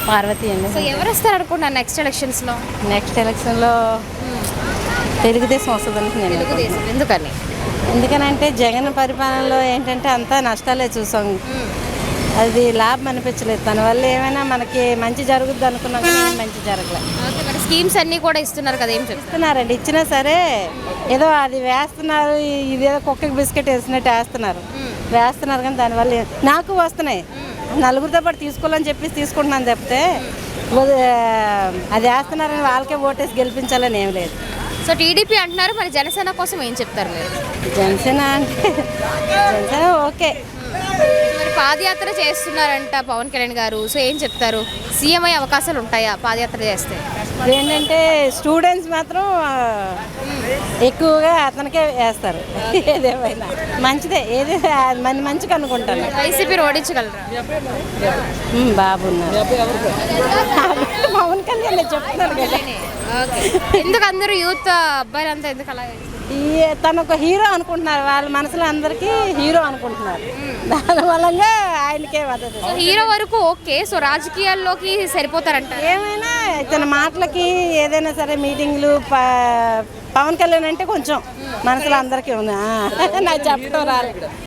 పార్వతి అండి. సో ఎవరు వస్తారు అనుకుంటున్నారు నెక్స్ట్ ఎలక్షన్స్లో? నెక్స్ట్ ఎలక్షన్లో తెలుగుదేశం వస్తుందని నేను తెలుగుదేశం ఎందుకని? ఎందుకనంటే జగన్ పరిపాలనలో ఏంటంటే అంతా నష్టాలే చూసాం. అది లాభం అనిపించలేదు. తన వల్ల ఏమైనా మనకి మంచి జరుగుద్ది అనుకున్నాం కానీ ఏం మంచి జరగలేదు. ఓకే, మరి స్కీమ్స్ అన్నీ కూడా ఇస్తున్నారు కదా, ఏం చెప్తున్నారు? ఇస్తున్నారండి, ఇచ్చినా సరే ఏదో అది వేస్తున్నారు, ఇదేదో కుక్కకి బిస్కెట్ వేసినట్టు వేస్తున్నారు కానీ దానివల్ల నాకు వస్తున్నాయి. నలుగురితో పాటు తీసుకోవాలని చెప్పేసి తీసుకుంటున్నాను తప్పితే అది వేస్తున్నారని వాళ్ళకే ఓటేసి గెలిపించాలని ఏం లేదు. సో టీడీపీ అంటున్నారు, మరి జనసేన కోసం ఏం చెప్తారు మీరు? జనసేన అంటే జనసేన ఓకే. మరి పాదయాత్ర చేస్తున్నారంట పవన్ కళ్యాణ్ గారు, సో ఏం చెప్తారు? సీఎం అయ్యే అవకాశాలు ఉంటాయా పాదయాత్ర చేస్తే? ఏంటంటే స్టూడెంట్స్ మాత్రం ఎక్కువగా అతనికే వేస్తారు. ఏదేమైనా మంచిదే, ఏది మంచిగా అనుకుంటాను. వైసీపీ ఓడించగలరా? బాగున్నారు పవన్ కళ్యాణ్ చెప్తున్నారు కదా. ఎందుకు అందరూ యూత్ అబ్బాయిలంతా ఎందుకు అలా? తను ఒక హీరో అనుకుంటున్నారు, వాళ్ళ మనసులో అందరికీ హీరో అనుకుంటున్నారు. దాని వల్ల ఆయనకే వదదు. హీరో వరకు ఓకే, సో రాజకీయాల్లోకి సరిపోతారంట. ఏమైనా తన మాటలకి ఏదైనా సరే మీటింగ్లు పవన్ కళ్యాణ్ అంటే కొంచెం మనసులో అందరికీ ఉంది. నాకు చెప్పడం రాలేదు.